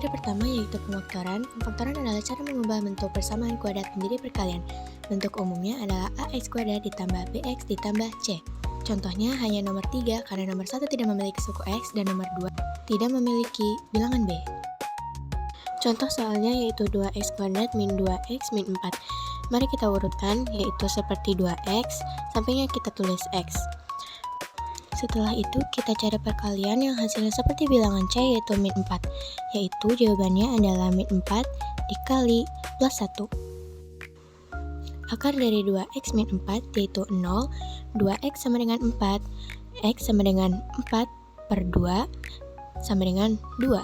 Materi pertama yaitu pemfaktoran. Pemfaktoran adalah cara mengubah bentuk persamaan kuadrat menjadi perkalian. Bentuk umumnya adalah ax kuadrat ditambah bx ditambah c. Contohnya hanya nomor 3 karena nomor 1 tidak memiliki suku x dan nomor 2 tidak memiliki bilangan b. Contoh soalnya yaitu 2x kuadrat min 2x min 4. Mari kita urutkan, yaitu seperti 2x, sampingnya kita tulis x. Setelah itu kita cari perkalian yang hasilnya seperti bilangan c yaitu min 4, yaitu jawabannya adalah min 4 dikali plus 1. Akar dari 2x min 4 yaitu 0, 2x sama dengan 4, x sama dengan 4 per 2 sama dengan 2.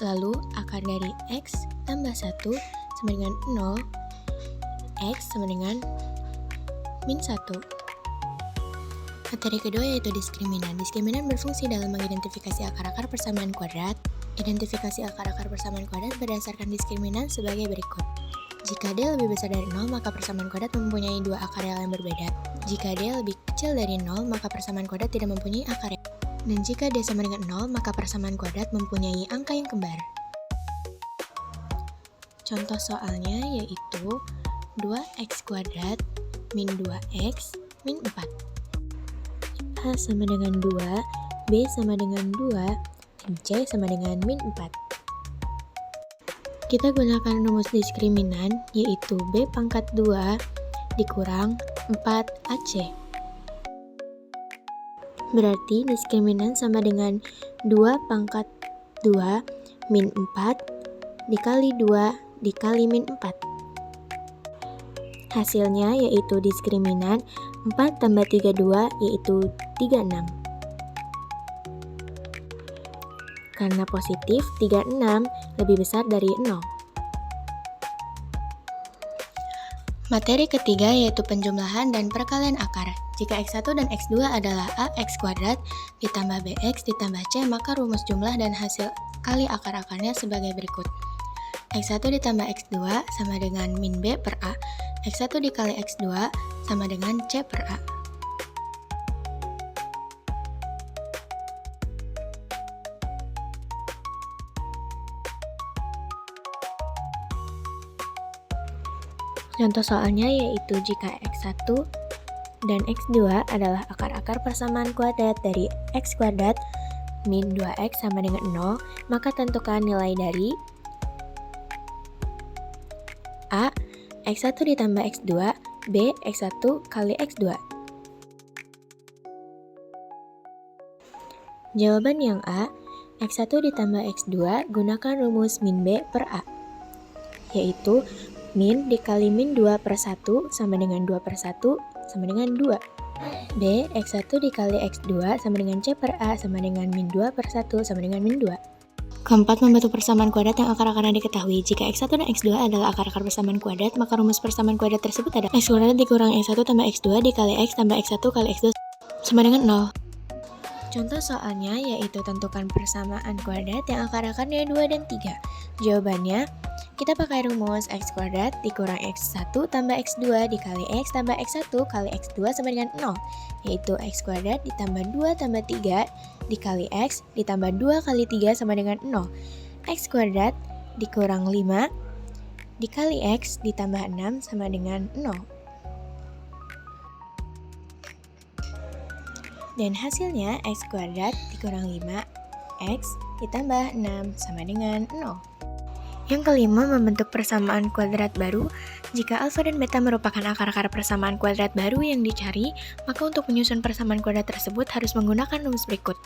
Lalu akar dari x tambah 1 sama dengan 0, x sama dengan min 1. Materi kedua yaitu diskriminan. Diskriminan berfungsi dalam mengidentifikasi akar-akar persamaan kuadrat. Identifikasi akar-akar persamaan kuadrat berdasarkan diskriminan sebagai berikut. Jika D lebih besar dari 0, maka persamaan kuadrat mempunyai dua akar yang berbeda. Jika D lebih kecil dari 0, maka persamaan kuadrat tidak mempunyai akar. Dan jika D sama dengan 0, maka persamaan kuadrat mempunyai angka yang kembar. Contoh soalnya yaitu 2x kuadrat min 2x min 4. A sama dengan 2, B sama dengan 2, dan C sama dengan min 4. Kita gunakan rumus diskriminan, yaitu B pangkat 2 dikurang 4AC. Berarti diskriminan sama dengan 2 pangkat 2 min 4 dikali 2 dikali min 4. Hasilnya yaitu diskriminan 4 tambah 32 yaitu 36. Karena positif, 36 lebih besar dari 0. Materi ketiga yaitu penjumlahan dan perkalian akar. Jika x1 dan x2 adalah ax kuadrat ditambah bx ditambah c, maka rumus jumlah dan hasil kali akar-akarnya sebagai berikut. x1 ditambah x2 sama dengan min b per a. x1 dikali x2 sama dengan c per a. Contoh soalnya yaitu jika x1 dan x2 adalah akar-akar persamaan kuadrat dari x kuadrat min 2x sama dengan 0, maka tentukan nilai dari a. x1 ditambah x2, b. x1 kali x2. Jawaban yang a, x1 ditambah x2 gunakan rumus min b per a, yaitu min dikali min 2 per 1 sama dengan 2 per 1 sama dengan 2. B, x1 dikali x2 sama dengan c per a sama dengan min 2 per 1 sama dengan min 2. Keempat, membentuk persamaan kuadrat yang akar-akarnya diketahui. Jika x1 dan x2 adalah akar-akar persamaan kuadrat, maka rumus persamaan kuadrat tersebut adalah x kuadrat dikurang x1 tambah x2 dikali x tambah x1 kali x2 sama dengan 0. Contoh soalnya yaitu tentukan persamaan kuadrat yang akar-akarnya 2 dan 3. Jawabannya, kita pakai rumus x kuadrat dikurang x1 tambah x2 dikali x tambah x1 kali x2 sama dengan 0, yaitu x kuadrat ditambah 2 tambah 3 dikali x ditambah 2 kali 3 sama dengan 0. X kuadrat dikurang 5 dikali x ditambah 6 sama dengan 0. Dan hasilnya x kuadrat dikurang 5x ditambah 6 sama dengan 0. Yang kelima, membentuk persamaan kuadrat baru. Jika alfa dan beta merupakan akar-akar persamaan kuadrat baru yang dicari, maka untuk menyusun persamaan kuadrat tersebut harus menggunakan rumus berikut,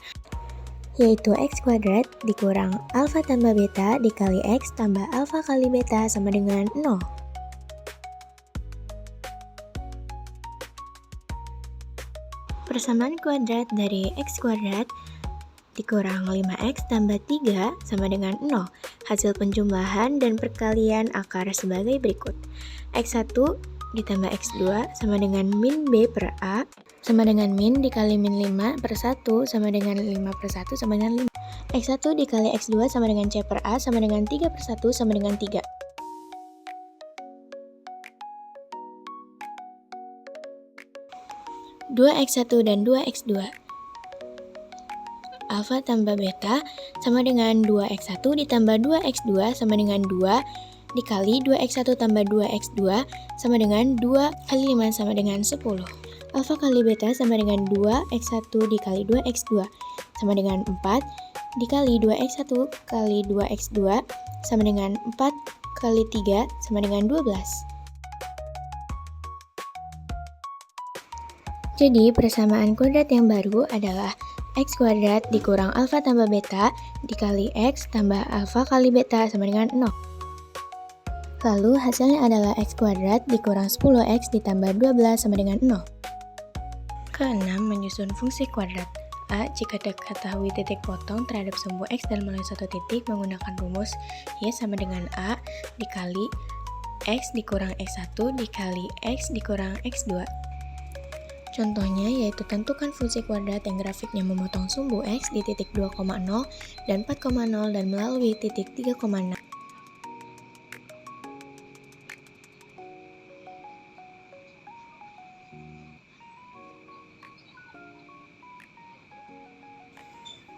yaitu x kuadrat dikurang alfa tambah beta dikali x tambah alfa kali beta sama dengan 0. Persamaan kuadrat dari x kuadrat dikurang 5x tambah 3 sama dengan 0. Hasil penjumlahan dan perkalian akar sebagai berikut. x1 ditambah x2 sama dengan min b per a sama dengan min dikali min 5 per 1 sama dengan 5 per 1 sama dengan 5. x1 dikali x2 sama dengan c per a sama dengan 3 per 1 sama dengan 3. 2x1 dan 2x2. alfa tambah beta sama dengan 2x1 ditambah 2x2 sama dengan 2 dikali 2x1 tambah 2x2 sama dengan 2 kali 5 sama dengan 10. Alfa kali beta sama dengan 2x1 dikali 2x2 sama dengan 4 dikali 2x1 kali 2x2 sama dengan 4 kali 3 sama dengan 12. Jadi persamaan kuadrat yang baru adalah x kuadrat dikurang alfa tambah beta dikali x tambah alfa kali beta sama dengan 0. Lalu hasilnya adalah x kuadrat dikurang 10x ditambah 12 sama dengan 0. Keenam, menyusun fungsi kuadrat. A. Jika diketahui titik potong terhadap sumbu x dan melalui satu titik menggunakan rumus y sama dengan A dikali x dikurang x1 dikali x dikurang x2. Contohnya yaitu tentukan fungsi kuadrat yang grafiknya memotong sumbu x di titik 2,0 dan 4,0 dan melalui titik 3,6.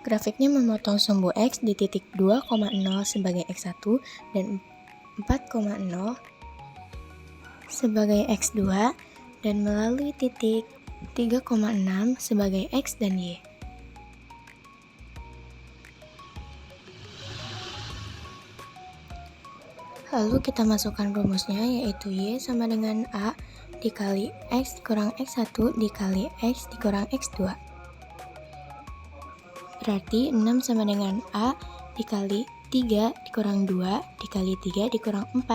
Grafiknya memotong sumbu x di titik 2,0 sebagai x1 dan 4,0 sebagai x2 dan melalui titik 3,6 sebagai x dan y. Lalu kita masukkan rumusnya yaitu y sama dengan a dikali x dikurang x1 dikali x dikurang x2. Berarti 6 sama dengan a dikali 3 dikurang 2 dikali 3 dikurang 4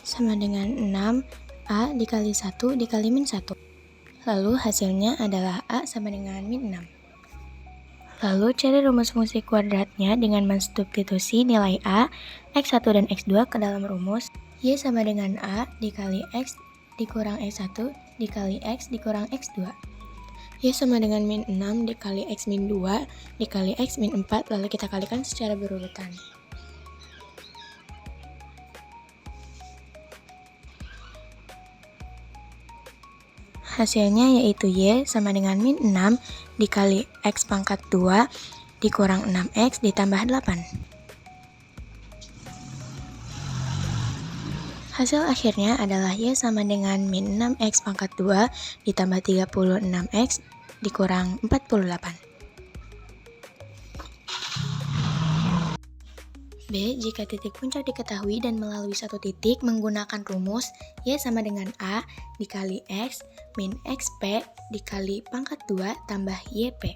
sama dengan 6 a dikali 1 dikali min 1. Lalu hasilnya adalah a sama dengan min 6. Lalu cari rumus fungsi kuadratnya dengan mensubstitusi nilai a, x1 dan x2 ke dalam rumus y sama dengan a dikali x dikurang x1 dikali x dikurang x2. Y sama dengan min 6 dikali x min 2 dikali x min 4, lalu kita kalikan secara berurutan. Hasilnya yaitu y sama dengan min 6 dikali x pangkat 2 dikurang 6x ditambah 8. Hasil akhirnya adalah y sama dengan min 6x pangkat 2 ditambah 36x dikurang 48. B. Jika titik puncak diketahui dan melalui satu titik menggunakan rumus y sama dengan a dikali x min xp dikali pangkat 2 tambah yp.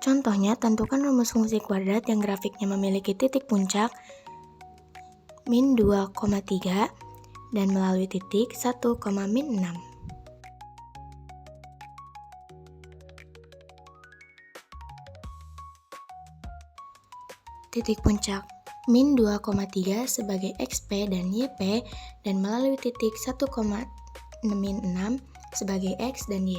Contohnya, tentukan rumus fungsi kuadrat yang grafiknya memiliki titik puncak min 2,3 dan melalui titik 1, min 6. Titik puncak min 2,3 sebagai xp dan yp dan melalui titik 1, min 6 sebagai x dan y.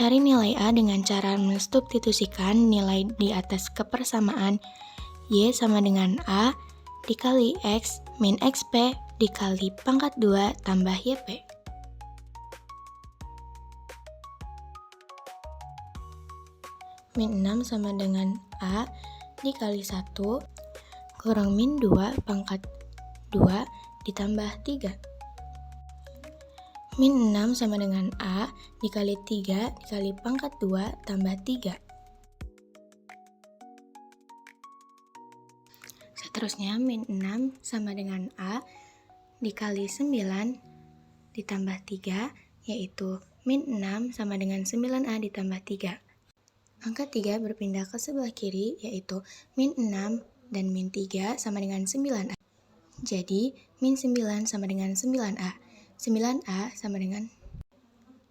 Cari nilai a dengan cara mensubstitusikan nilai di atas kepersamaan y sama dengan a dikali x min xp dikali pangkat 2 tambah yp. Min 6 sama dengan a dikali 1 kurang min 2 pangkat 2 ditambah 3. Min 6 sama dengan a dikali 3 dikali pangkat 2 tambah 3. Seterusnya min 6 sama dengan a dikali 9 ditambah 3 yaitu min 6 sama dengan 9a ditambah 3. Angka 3 berpindah ke sebelah kiri yaitu min 6 dan min 3 sama dengan 9a. Jadi min 9 sama dengan 9a. 9a sama dengan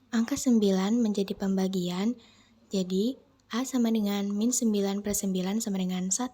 angka 9 menjadi pembagian, jadi a sama dengan min 9 per 9 sama dengan 1.